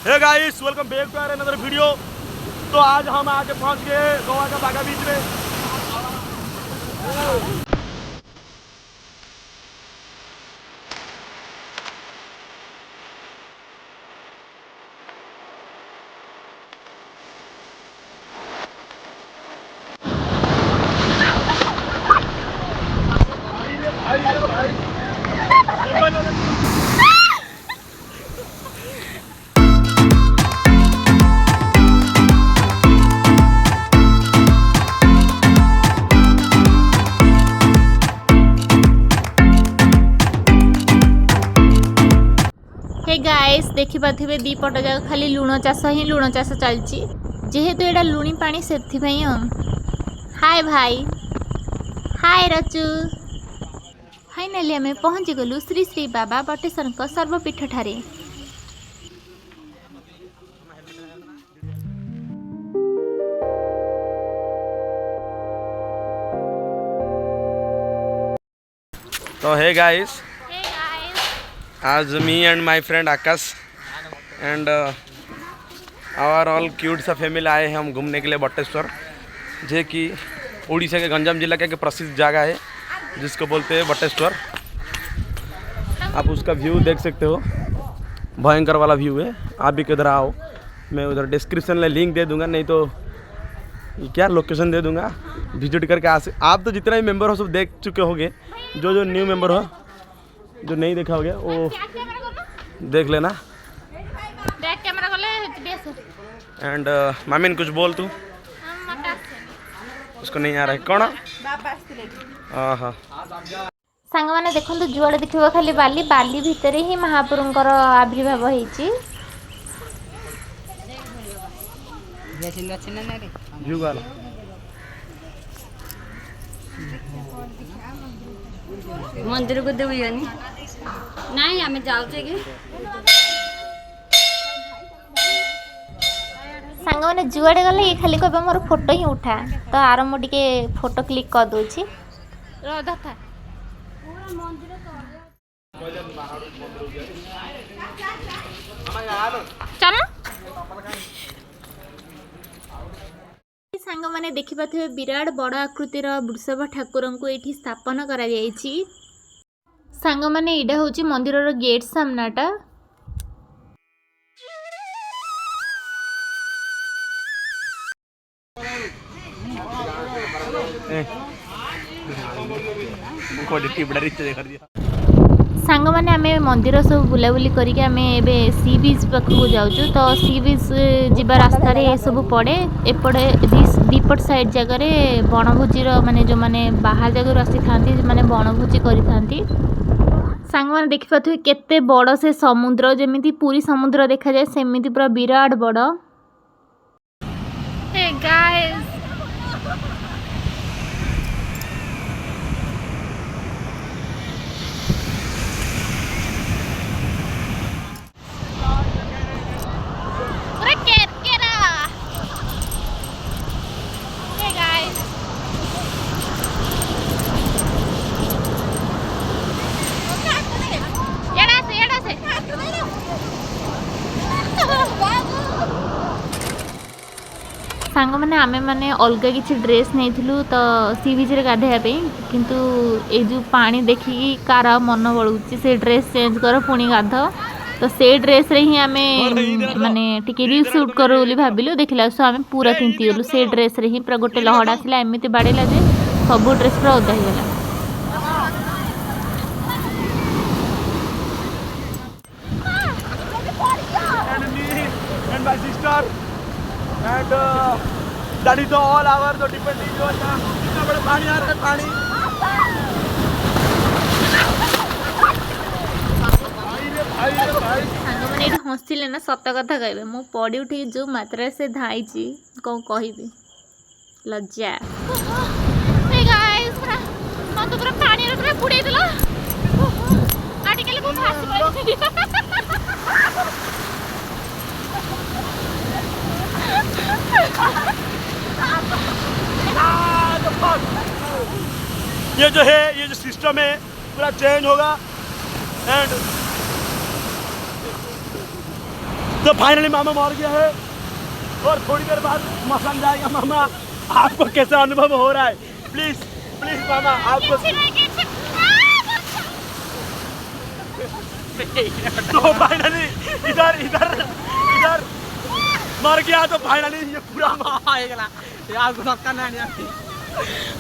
Hey guys, welcome back to another video. तो आज हम आके पहुंच गए गोवा का बागा बीच में। हे गाइस देखिपे दीपट जाक खाली लुण चाष ही लुण चाष चलती जेहेतु एटा लुणी पानी से हाय भाई हाय रचु। फाइनाली आम पहुँची गलु श्री श्री बाबा बटेश्वर सर्वपीठ ठारे। तो हे गाइस, आज me and my friend Akash and our all cute सा फैमिली आए हैं हम घूमने के लिए बटेश्वर, जो कि उड़ीसा के गंजाम जिला का एक प्रसिद्ध जगह है जिसको बोलते हैं बटेश्वर। आप उसका व्यू देख सकते हो, भयंकर वाला व्यू है। आप भी किधर आओ, मैं उधर डिस्क्रिप्शन में लिंक दे दूंगा, नहीं तो क्या लोकेशन दे दूंगा, विजिट करके आप तो जितना भी मेंबर हो सब देख चुके होंगे। जो न्यू मेंबर हो, जो नहीं देखा होगा वो देख लेना। एंड मामिन कुछ बोल तू, उसको नहीं आ रहा है कौन। हाँ सांग मैंने देखो जुआड़े देखो खाली बाली बाली भितर ही महाप्रभुंकर आविर्भाव होती। मंदिर को देवनी नहीं आम जाऊे कि सांग मैंने जुआड़े गले ये खाली कह मोर फोटो ही उठा, तो आर मुझे फोटो क्लिक कर दूची। चल सांग मैंने देखिपे विराट बड़ आकृतिर वृषभ ठाकुर को ये स्थापन करा सांग मैंने यहाँ हूँ मंदिर गेट सामनाटा। सांग मैंने आम मंदिर सब बुलाबुली करके आम ए सी बीच पाखक जाऊँ। तो सी बीच जीवा रास्तार सब पड़े एपटे दीपट साइड जगह बनभोजीर माने जो माने बाहर जगह आसी था माने बनभोजी करी सांग मैंने देखिपे केते बड़ से समुद्र, जमी पूरी समुद्र देखा जाए सेमिति पूरा विराट बड़। हे गाइस सांग मैंने आमे माने अलग किसी ड्रेस नहीं थिलु तो सी बीच रे गाधेया किंतु ए जो पानी देखिकी कार मन बलुची से ड्रेस चेंज कर पुणी गाध। तो से ड्रेस रे ही आमे माने टिके रील शूट करू बोली भाबिलु, देखला सो आमे पूरा चिंती गलु से ड्रेस रे ही पूरा गोटे लहड़ आसिला एमिति बाड़ेला जे सब ड्रेस पूरा ओदा हो गला। And that is all our जो डिपेंडिंग जो कितना बड़ा पानी आ रहा है। पानी सांग मैंने ये हंसले ना, सत कथा कहे मु पड़ी उठी जो मात्रा से धाई कौन कह लज्जा। मत पूरा पानी पूरा बुड़े दिल ये जो है, ये जो सिस्टम है पूरा चेंज होगा। एंड तो फाइनली मामा मर गया है और थोड़ी देर बाद मसान जाएगा। मामा आपको कैसा अनुभव हो रहा है? प्लीज प्लीज मामा आपको। तो फाइनली इधर इधर इधर मर गया। तो फाइनली ये पूरा यार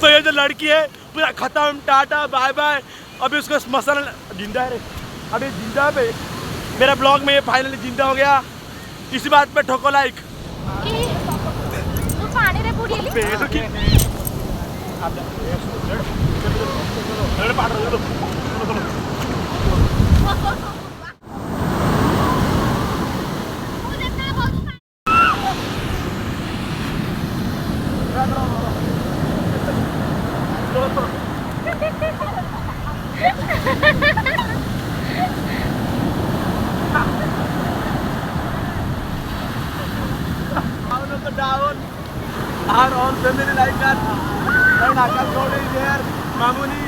तो ये जो लड़की है पूरा खत्म, टाटा बाय बाय। अभी उसको मसान जिंदा है, अभी जिंदा पे मेरा ब्लॉग में ये फाइनली जिंदा हो गया। इसी बात पे ठोको like. Down. Our own family like that. And Akash Gowda is there, Mamuni,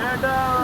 and our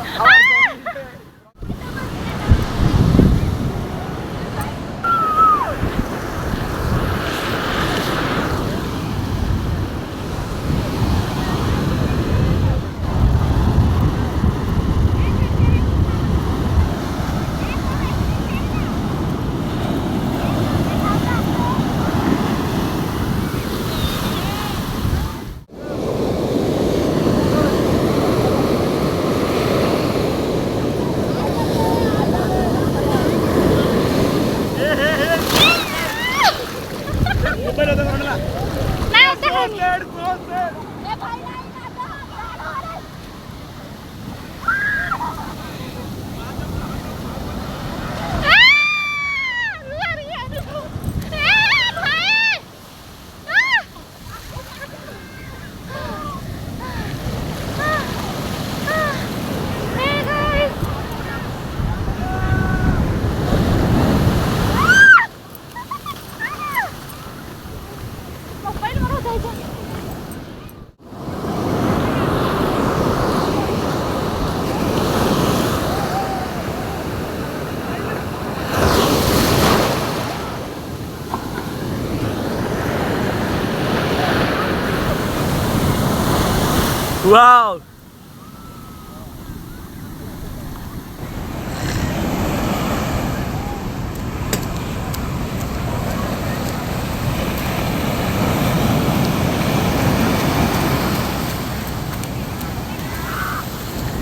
wow.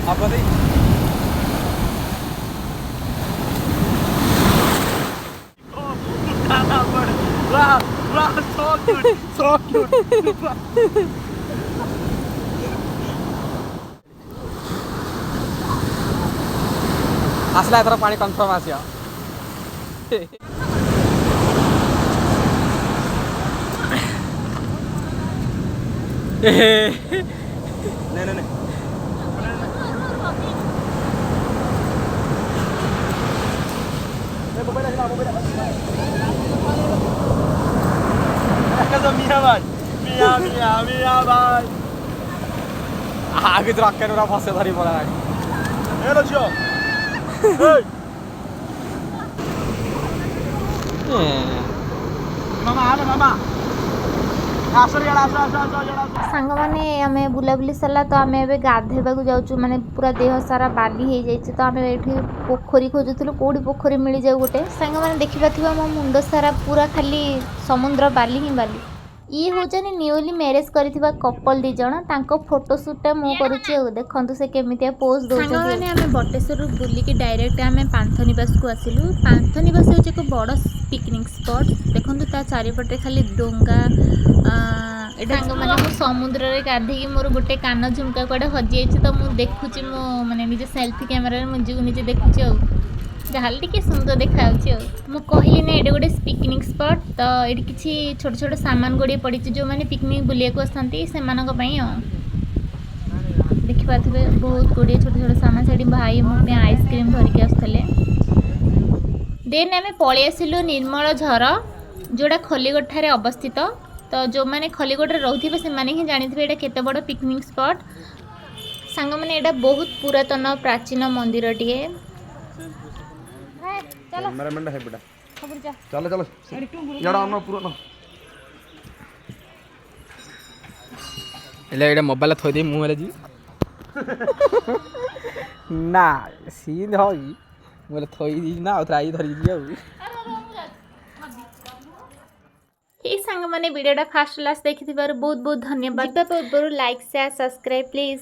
आप बताइए। Wow, wow, so cute, so cute. आसला एथर पानी कन्फर्म आसिया। नहीं नहीं नहीं मिया भाई, मिया मिया मिया भाई आगे तो रख के फसे धरी पड़ा हेलो झियो मामा आले मामा ସାଙ୍ଗମାନେ ଆମେ ବୁଲାବୁଲି ସରିଲା ତ ଆମେ ଏବେ ଗାଧୋଇବାକୁ ଯାଉଛୁ। ମାନେ ପୁରା ଦେହ ସାରା ବାଲି ହେଇଯାଇଛି ତ ଆମେ ଏଠି ପୋଖରୀ ଖୋଜୁଥିଲୁ, କେଉଁଠି ପୋଖରୀ ମିଳିଯାଉ ଗୋଟେ। ସାଙ୍ଗମାନେ ଦେଖିପାରୁଥିବ ମୋ ମୁଣ୍ଡ ସାରା ପୁରା ଖାଲି ସମୁଦ୍ର ବାଲି ହିଁ ବାଲି। ଇଏ ହେଉଛନ୍ତି ନ୍ୟୁଲି ମ୍ୟାରେଜ୍ କରିଥିବା କପଲ୍ ଦୁଇ ଜଣ। ତାଙ୍କ ଫଟୋ ସୁଟ୍ଟା ମୁଁ କରୁଛି ଆଉ ଦେଖନ୍ତୁ ସେ କେମିତିଆ ପୋଜ୍ ଦେଉଛନ୍ତି। ସାଙ୍ଗମାନେ ଆମେ ବଟେଶ୍ୱରରୁ ବୁଲିକି ଡାଇରେକ୍ଟ ଆମେ ପାନ୍ଥନିବାସକୁ ଆସିଲୁ। ପାନ୍ଥନିବାସ ହେଉଛି ଏକ ବଡ଼ ପିକନିକ୍ ସ୍ପଟ୍। ଦେଖନ୍ତୁ ତା ଚାରିପଟେ ଖାଲି ଡଙ୍ଗା। ଏଇଟା ସାଙ୍ଗମାନେ ମୁଁ ସମୁଦ୍ରରେ ଗାଧେଇକି ମୋର ଗୋଟେ କାନ ଝୁମକା କୁଆଡ଼େ ହଜିଯାଇଛି ତ ମୁଁ ଦେଖୁଛି ମୋ ମାନେ ନିଜେ ସେଲ୍ଫି କ୍ୟାମେରାରେ ମୁଁ ନିଜକୁ ନିଜେ ଦେଖୁଛି ଆଉ ଯାହାହେଲେ ଟିକେ ସୁନ୍ଦର ଦେଖାଯାଉଛି ଆଉ। ମୁଁ କହିଲି ନା ଏଇଟା ଗୋଟେ ପିକନିକ୍ ସ୍ପଟ୍ ତ ଏଇଠି କିଛି ଛୋଟ ଛୋଟ ସାମାନ ଗୁଡ଼ିଏ ପଡ଼ିଛି ଯେଉଁମାନେ ପିକନିକ୍ ବୁଲିବାକୁ ଆସିଥାନ୍ତି ସେମାନଙ୍କ ପାଇଁ ଆଉ। ଦେଖିପାରୁଥିବେ ବହୁତ ଗୁଡ଼ିଏ ଛୋଟ ଛୋଟ ସାମାନ। ସେଠି ଭାଇ ମୋ ପାଇଁ ଆଇସ୍କ୍ରିମ୍ ଧରିକି ଆସୁଥିଲେ। ଦେନ୍ ଆମେ ପଳେଇ ଆସିଲୁ ନିର୍ମଳ ଝର ଯେଉଁଟା ଖଲିଗଡ଼ଠାରେ ଅବସ୍ଥିତ। ତ ଯେଉଁମାନେ ଖଲିଗଡ଼ରେ ରହୁଥିବେ ସେମାନେ ହିଁ ଜାଣିଥିବେ ଏଇଟା କେତେ ବଡ଼ ପିକନିକ୍ ସ୍ପଟ୍। ସାଙ୍ଗମାନେ ଏଇଟା ବହୁତ ପୁରାତନ ପ୍ରାଚୀନ ମନ୍ଦିରଟିଏ। चलो चलो यार आना पूरा ना एला एटा मोबाइल थोई दे मुहले जी ना सीन हो ई मुहले थोई दी ना उतरा आई धरी दिया ये सांग मैंने वीडियोटा फास्ट लास्ट देखि बहुत बहुत धन्यवाद। पूर्व लाइक शेयर सब्सक्राइब प्लीज।